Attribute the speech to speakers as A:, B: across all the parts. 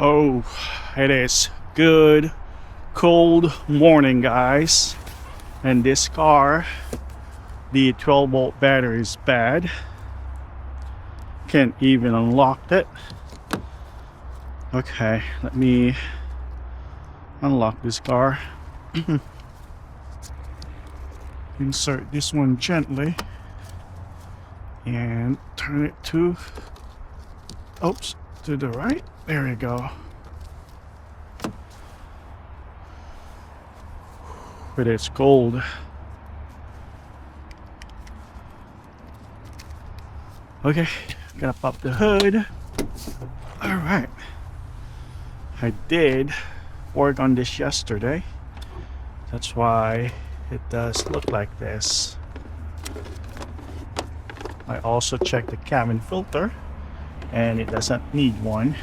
A: Oh, it is good cold morning, guys, and this car, the 12-volt battery is bad. Can't even unlock it. Okay, let me unlock this car. Insert this one gently and turn it to the right. There we go. But it's cold. Okay, gotta pop the hood. All right, I did work on this yesterday. That's why it does look like this. I also checked the cabin filter and it doesn't need one.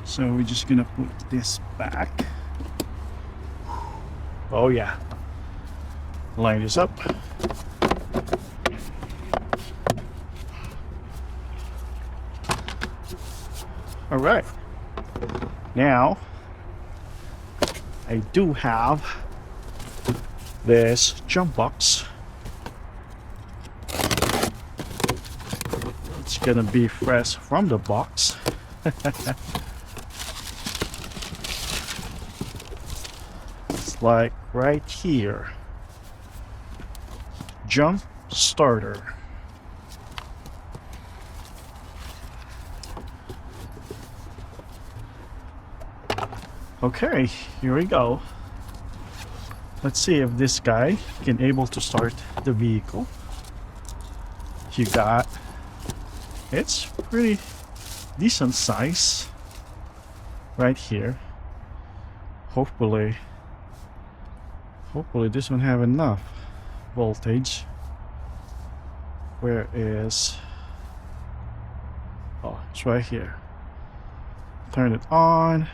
A: So we're just gonna put this back. Oh yeah. Line this up. All right. Now, I do have this jump box. It's gonna be fresh from the box. It's like right here. Jump starter. Okay, here we go. Let's see if this guy can able to start the vehicle. You got, it's pretty decent size right here. Hopefully this one have enough voltage. Where is, oh, it's right here. Turn it on.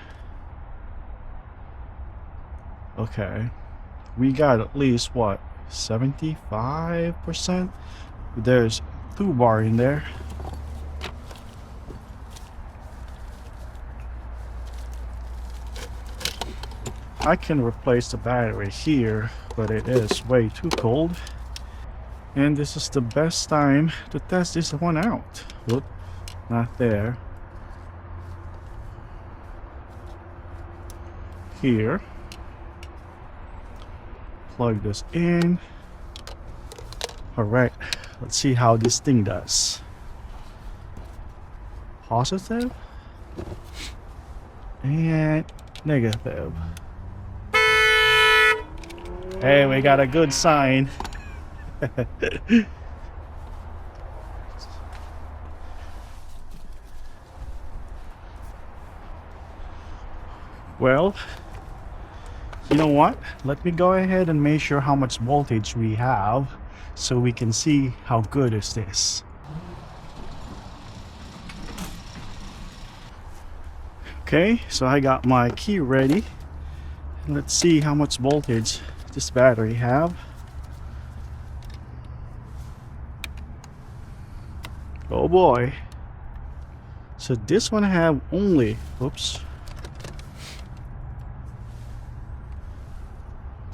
A: Okay, we got at least what, 75%. There's 2 bar in there. I can replace the battery here, but it is way too cold, and this is the best time to test this one out. Whoop, not there. Here, plug this in. All right, let's see how this thing does. Positive and negative. Hey, we got a good sign. Well, you know what? Let me go ahead and measure how much voltage we have so we can see how good is this. Okay, so I got my key ready. Let's see how much voltage this battery have. Oh boy. So this one have only, oops.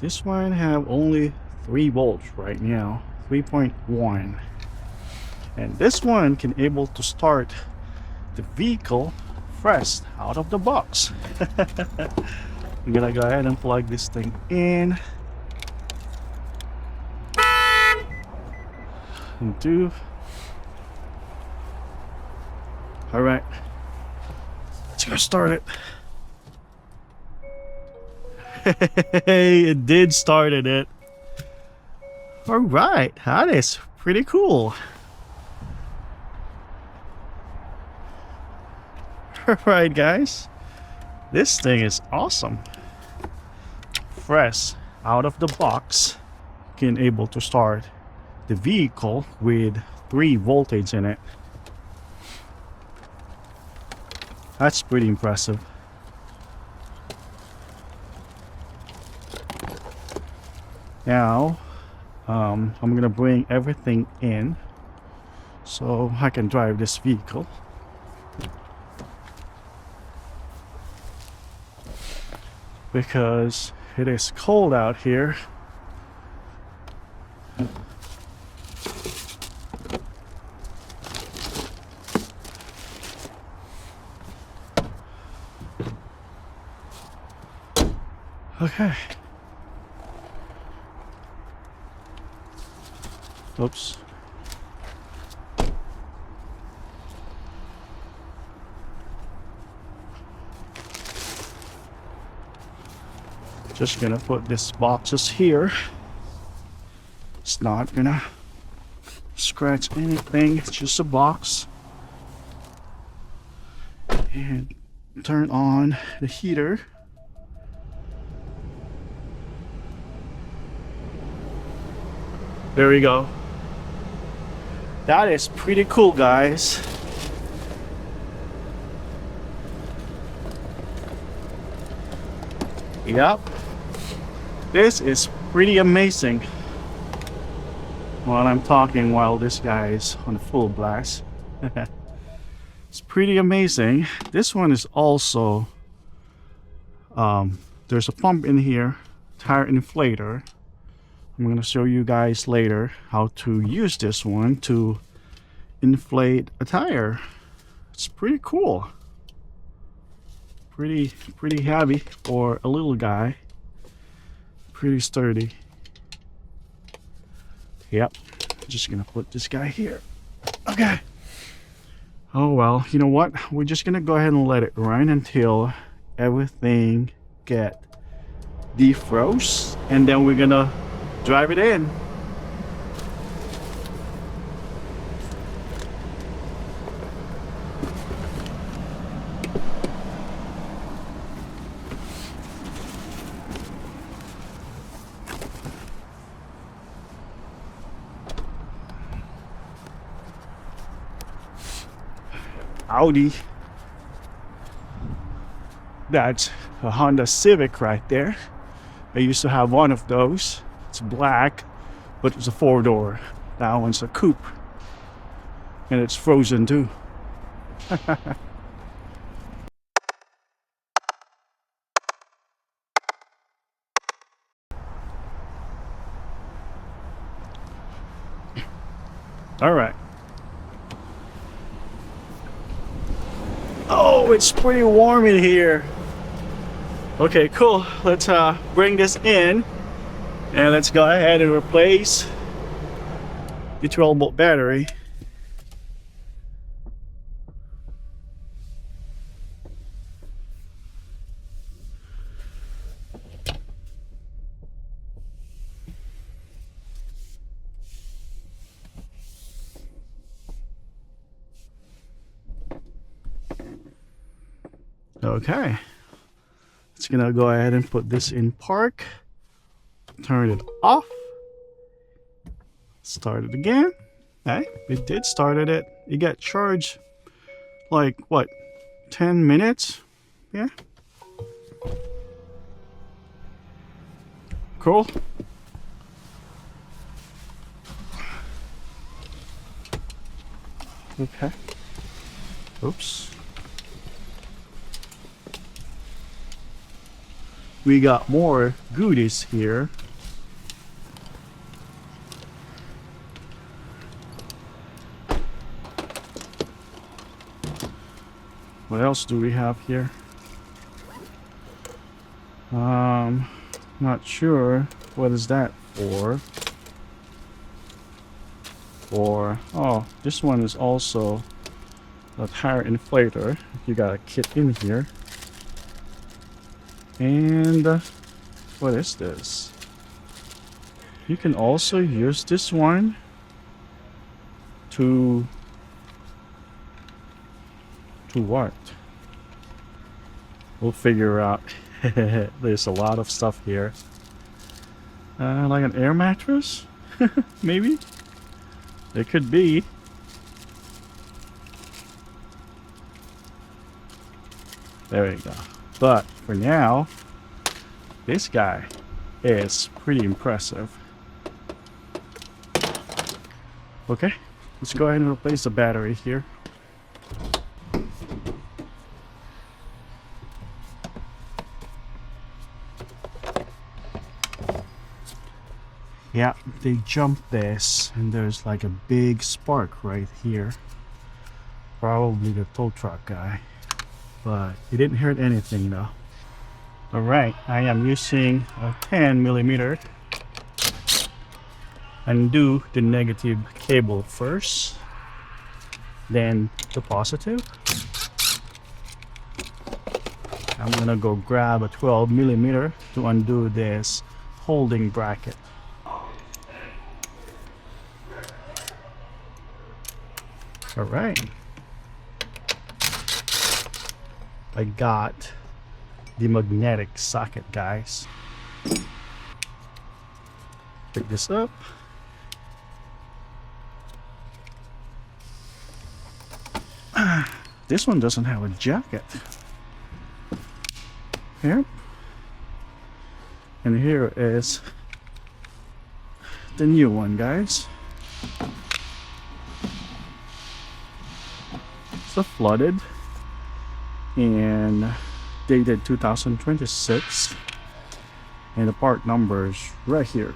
A: This one have only 3 volts right now, 3.1. And this one can able to start the vehicle fresh out of the box. I'm gonna go ahead and plug this thing in. And 2. All right, let's go start it. Hey, it did started it. All right, that is pretty cool. All right, guys, this thing is awesome. Fresh out of the box, can able to start the vehicle with 3 voltage in it. That's pretty impressive. Now, I'm gonna bring everything in so I can drive this vehicle. because it is cold out here. Okay. Oops. Just gonna put these boxes here. It's not gonna scratch anything, it's just a box. And turn on the heater. There we go. That is pretty cool, guys. Yep. This is pretty amazing. While I'm talking while this guy is on full blast. It's pretty amazing. This one is also there's a pump in here, tire inflator. I'm gonna show you guys later how to use this one to inflate a tire. It's pretty cool. Pretty heavy for a little guy. Pretty sturdy. Yep. Just gonna put this guy here. Okay. Oh well, you know what? We're just gonna go ahead and let it run until everything get defrost, and then we're gonna drive it in. Audi. That's a Honda Civic right there. I used to have one of those. It's black, but it's a 4-door. That one's a coupe. And it's frozen too. All right. Oh, it's pretty warm in here. Okay, cool. Let's bring this in. And let's go ahead and replace the 12-volt battery. Okay. It's gonna go ahead and put this in park. Turn it off. Start it again. Hey, it did started it. It got charged like what, 10 minutes? Yeah. Cool. Okay. Oops. We got more goodies here. What else do we have here? Not sure. What is that for? Oh, this one is also a tire inflator. You got a kit in here. And what is this? You can also use this one to what? We'll figure out. There's a lot of stuff here. Like an air mattress? Maybe? It could be. There we go. But for now, this guy is pretty impressive. Okay, let's go ahead and replace the battery here. Yeah, they jumped this and there's like a big spark right here. Probably the tow truck guy, but he didn't hurt anything though. Alright, I am using a 10mm. Undo the negative cable first, then the positive. I'm gonna go grab a 12mm to undo this holding bracket. Alright, I got the magnetic socket, guys. Pick this up. This one doesn't have a jacket. Here. And here is the new one, guys. It's flooded and dated 2026, and the part number is right here.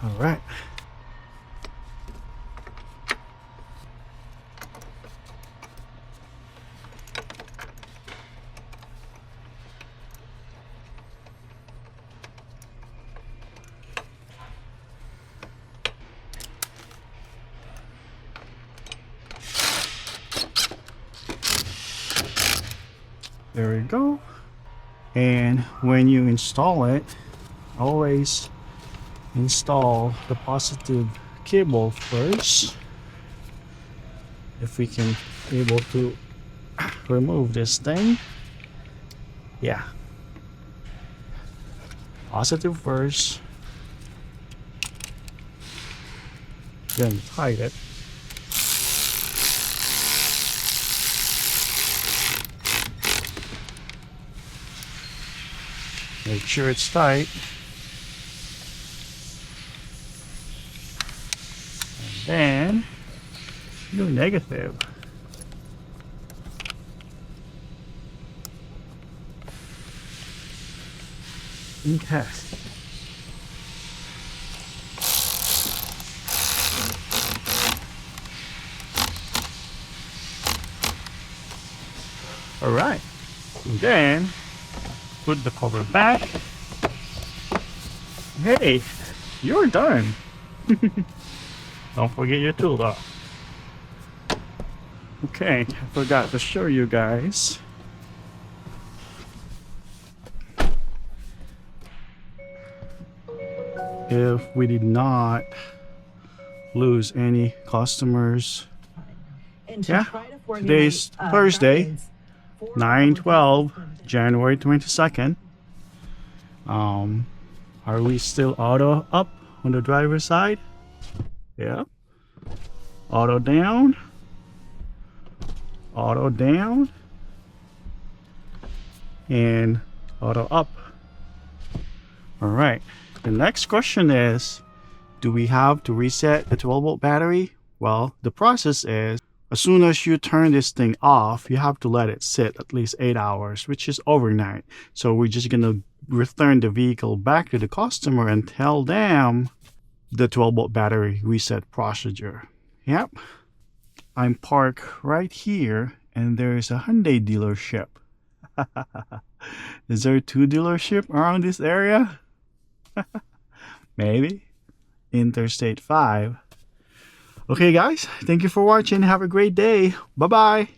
A: All right. There we go. And when you install it, always install the positive cable first. If we can able to remove this thing. Yeah. Positive first. Then tight it. Make sure it's tight. And then do negative. Okay. All right. And then put the cover back. Hey, you're done. Don't forget your tool though. Okay, I forgot to show you guys. If we did not lose any customers. Yeah, today's Thursday, 9/12, January 22nd. Are we still auto up on the driver's side? Yeah. Auto down. Auto down. And auto up. All right. The next question is, do we have to reset the 12-volt battery? Well, the process is, as soon as you turn this thing off, you have to let it sit at least 8 hours, which is overnight. So we're just going to return the vehicle back to the customer and tell them the 12-volt battery reset procedure. Yep. I'm parked right here and there's a Hyundai dealership. Is there 2 dealerships around this area? Maybe. Interstate 5. Okay guys, thank you for watching. Have a great day. Bye bye.